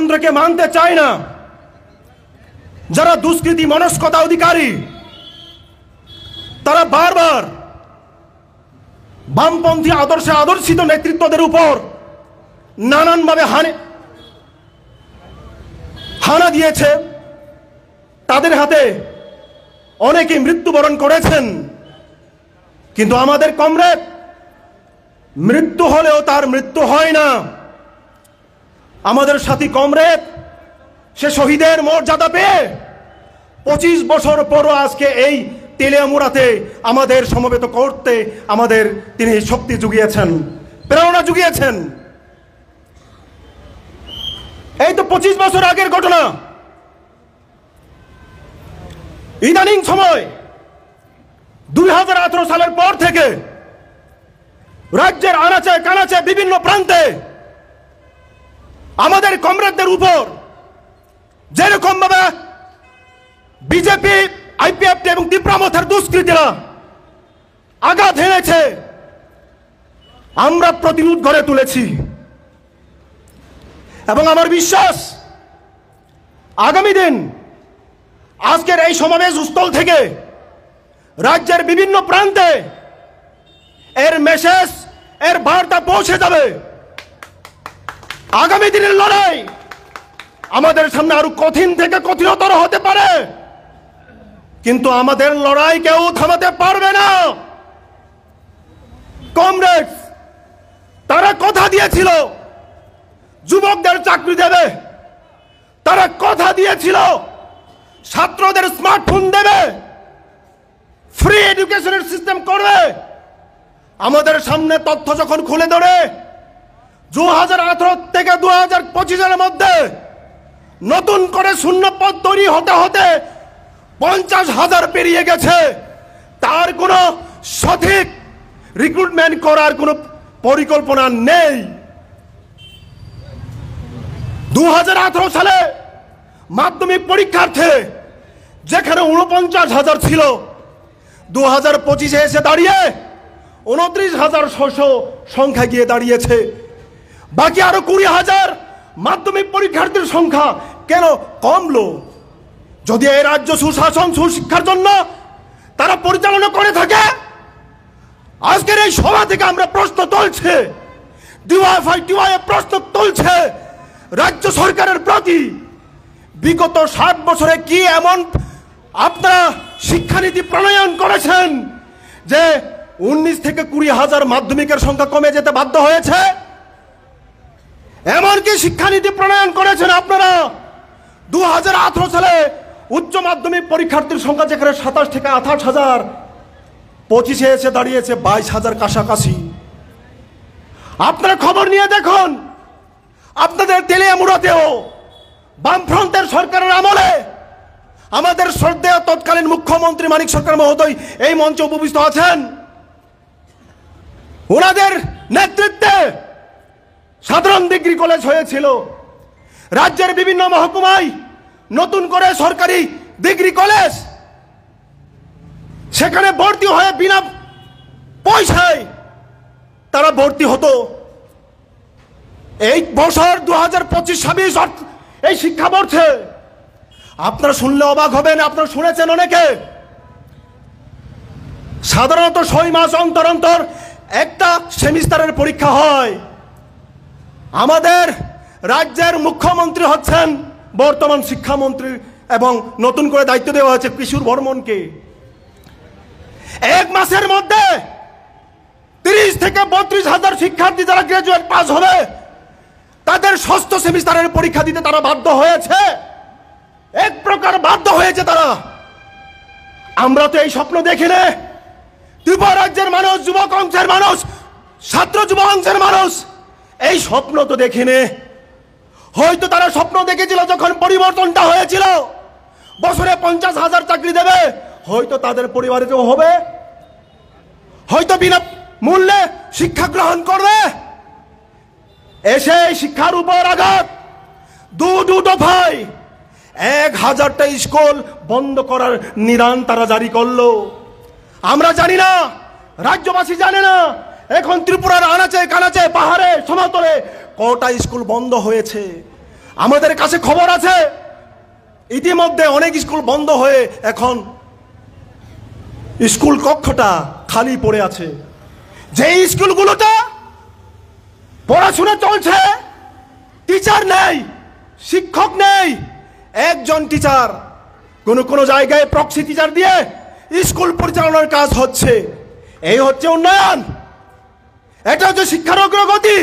গণতন্ত্রকে মানতে চায় না, যারা দুষ্কৃতী মনস্কতা অধিকারী, তারা বারবার বামপন্থী আদর্শে আদর্শিত নেতৃত্বদের উপর নানানভাবে হানা দিয়েছে। তাদের হাতে অনেকে মৃত্যুবরণ করেছেন। কিন্তু আমাদের কমরেড মৃত্যু হলেও তার মৃত্যু হয় না। আমাদের সাথী কমরেড সে শহীদের মর্যাদা পেয়ে 25 বছর পরও আজকে এই তেলিয়ামুড়াতে আমাদের সমবেত করতে আমাদের তিনি শক্তি জুগিয়েছেন, প্রেরণা জুগিয়েছেন। এই তো 25 বছর আগের ঘটনা। ইদানিং সময় 2018 সালের পর থেকে রাজ্যের আনাচে কানাচে বিভিন্ন প্রান্তে আমাদের কমরেডদের উপর যেরকম ভাবে বিজেপি, আইপিএফটি এবং তীব্রামথের দুষ্কৃতীরা আঘাত হেনেছে, আমরা প্রতিরোধ গড়ে তুলেছি। এবং আমার বিশ্বাস আগামী দিন আজকের এই সমাবেশ স্থল থেকে রাজ্যের বিভিন্ন প্রান্তে এর মেসেজ, এর বার্তা পৌঁছে যাবে। আগামী দিনের লড়াই আমাদের সামনে আরো কঠিন থেকে কঠিনতর হতে পারে, কিন্তু আমাদের লড়াই কেউ থামাতে পারবে না। কমরেডস তারা কথা দিয়েছিল যুবকদের চাকরি দেবে, তারা কথা দিয়েছিল ছাত্রদের স্মার্টফোন দেবে, ফ্রি এডুকেশনের সিস্টেম করবে। আমাদের সামনে তথ্য যখন খুলে ধরে 2018 থেকে 2025 মধ্যে নতুন করে শূন্যপদ তৈরি হতে হতে 50,000 পেরিয়ে গেছে, তার কোনো সঠিক রিক্রুটমেন্ট করার কোনো পরিকল্পনা নেই। 2018 সালে মাধ্যমিক পরীক্ষার্থী যেখানে 49,000 ছিল, 2025 এসে দাঁড়িয়ে 29,600 সংখ্যা গিয়ে দাঁড়িয়েছে। বাকি আরো 20,000 মাধ্যমিক পরীক্ষার্থীর সংখ্যা কেন কমলো? যদি এই রাজ্য সুশাসন সুশিক্ষার জন্য তারা পরিচালনা করে থাকে, আজকের এই সভা থেকে আমরা প্রশ্ন তুলছে, ডিওয়াইএফআই প্রশ্ন তুলছে রাজ্য সরকারের প্রতি। বিগত 60 বছরে কি এমন আপনারা শিক্ষানীতি প্রণয়ন করেছেন যে 19 থেকে 20,000 মাধ্যমিকের সংখ্যা কমে যেতে বাধ্য হয়েছে? এমন কি শিক্ষানীতি প্রণয়ন করেছেন আপনারা? 2018 সালে উচ্চ মাধ্যমিক পরীক্ষার্থীর সংখ্যা যেখানে 27 থেকে 28,000, 25 এসে দাঁড়িয়েছে 22,000 কাছাকাছি। আপনারা খবর নিয়ে দেখুন, আপনাদের তেলিয়ামুড়াতেও বামফ্রন্টের সরকারের আমলে আমাদের শ্রদ্ধেয় তৎকালীন মুখ্যমন্ত্রী মানিক সরকার মহোদয় এই মঞ্চে উপবিষ্ট আছেন। ওনাদের নেতৃত্বে সাধারণ ডিগ্রি কলেজ হয়েছিল। রাজ্যের বিভিন্ন মহকুমায় নতুন করে সরকারি ডিগ্রি কলেজ, সেখানে ভর্তি হয়ে বিনা পয়সায় তারা ভর্তি হতো। এই বছর 2025-26 এই শিক্ষাবর্ষে আপনারা শুনলে অবাক হবেন, আপনারা শুনেছেন অনেকে, সাধারণত 6 মাস অন্তর অন্তর একটা সেমিস্টারের পরীক্ষা হয়। আমাদের রাজ্যের মুখ্যমন্ত্রী হচ্ছেন বর্তমান শিক্ষামন্ত্রী এবং নতুন করে দায়িত্ব দেওয়া হয়েছে কিশোর বর্মনকে। 1 মাসের মধ্যে 30 থেকে 32,000 শিক্ষার্থী যারা গ্রাজুয়েট পাস হবে তাদের 6ষ্ঠ সেমিস্টারের পরীক্ষা দিতে তারা বাধ্য হয়েছে। এক প্রকার বাধ্য হয়েছে তারা। আমরা তো এই স্বপ্ন দেখি না। ত্রিপুরা রাজ্যের মানুষ, যুবক অংশের মানুষ, ছাত্র যুব অংশের মানুষ এই স্বপ্ন তো দেখিনি। হয়তো তারা স্বপ্ন দেখেছিল যখন পরিবর্তনটা হয়েছিল বছরে 50,000 চাকরি দেবে, হয়তো তাদের পরিবারেও হবে, হয়তো বিনা মূল্যে শিক্ষা গ্রহণ করবে। এসে শিক্ষার উপর আঘাত, দু দফায় 1,000টা স্কুল বন্ধ করার নিদান তারা জারি করলো। আমরা জানি না, রাজ্যবাসী জানে না এখন ত্রিপুরার আনাচে কানাচে পাহাড়ে সমতলে কটা স্কুল বন্ধ হয়েছে। আমাদের কাছে খবর আছে ইতিমধ্যে অনেক স্কুল বন্ধ হয়ে এখন স্কুল কক্ষটা খালি পড়ে আছে। যে স্কুলগুলোতে পড়াশোনা চলছে, টিচার নেই, শিক্ষক নেই, একজন টিচার, কোনো জায়গায় প্রক্সি টিচার দিয়ে স্কুল পরিচালনার কাজ হচ্ছে। এই হচ্ছে উন্নয়ন, এটা হচ্ছে শিক্ষার অগ্রগতি।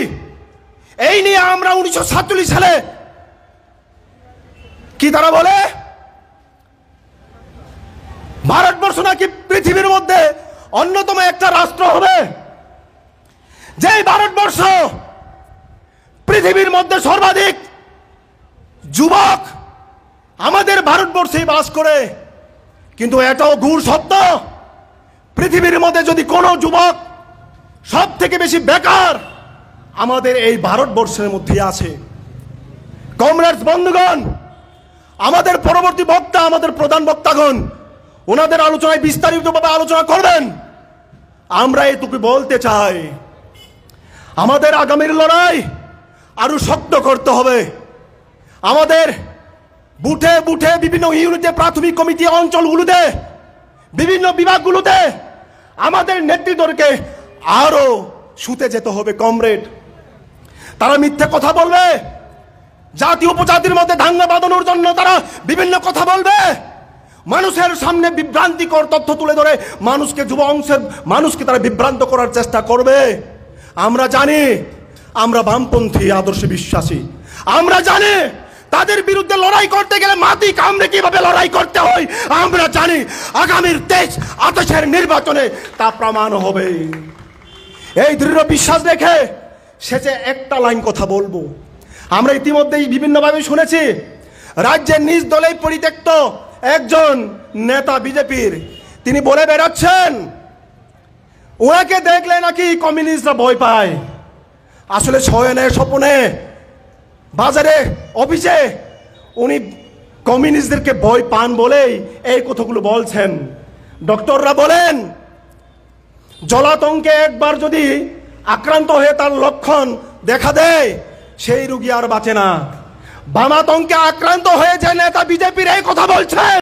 এই নিয়ে আমরা 1947 সালে কি তারা বলে ভারতবর্ষ নাকি পৃথিবীর মধ্যে অন্যতম একটা রাষ্ট্র হবে। যেই ভারতবর্ষ পৃথিবীর মধ্যে সর্বাধিক যুবক আমাদের ভারতবর্ষে বাস করে, কিন্তু এটাও গূঢ় সত্য, পৃথিবীর মধ্যে যদি কোনো যুবক সব থেকে বেশি বেকার আমাদের এই ভারতবর্ষের মধ্যে আছে। কমরেডস, বন্ধুগণ, আমাদের পরবর্তী বক্তা, আমাদের প্রধান বক্তাগণ ওনাদের আলোচনায় বিস্তারিতভাবে আলোচনা করবেন। আমরা এটুকু বলতে চাই, আমাদের আগামীর লড়াই আরো শক্ত করতে হবে। আমাদের বুথে বুথে বিভিন্ন ইউনিটে, প্রাথমিক কমিটি অঞ্চলগুলোতে, বিভিন্ন বিভাগগুলোতে আমাদের নেতৃত্বকে আরো শুতে যেতে হবে। কমরেড, তারা মিথ্যে কথা বলবে, জাতি উপজাতির মধ্যে দাঙ্গা বাঁধানোর জন্য তারা বিভিন্ন কথা বলবে, মানুষের সামনে বিভ্রান্তিকর তথ্য তুলে ধরে মানুষকে, যুব অংশের মানুষকে তারা বিভ্রান্ত করার চেষ্টা করবে। আমরা জানি আমরা বামপন্থী আদর্শে বিশ্বাসী, আমরা জানি তাদের বিরুদ্ধে লড়াই করতে গেলে মাটি কামড়ে কিভাবে লড়াই করতে হয় আমরা জানি। আগামীর 28 নির্বাচনে তা প্রমাণ হবে। এই দৃঢ় বিশ্বাস রেখে শেষে একটা লাইন কথা বলবো। আমরা ইতিমধ্যেই বিভিন্নভাবে শুনেছি রাজ্যের নিজ দলেই পরিত্যক্ত একজন নেতা বিজেপির, তিনি বলে বেড়াচ্ছেন ওনাকে দেখলে নাকি কমিউনিস্টরা ভয় পায়। আসলে শয়নে স্বপনে বাজারে অফিসে উনি কমিউনিস্টদেরকে ভয় পান বলেই এই কথাগুলো বলছেন। ডক্টররা বলেন জলাতঙ্কে একবার যদি আক্রান্ত হয়ে তার লক্ষণ দেখা দেয় সেই রোগী আর বাঁচে না। বামাতঙ্কে আক্রান্ত হয়ে যে নেতা বিজেপির এই কথা বলছেন,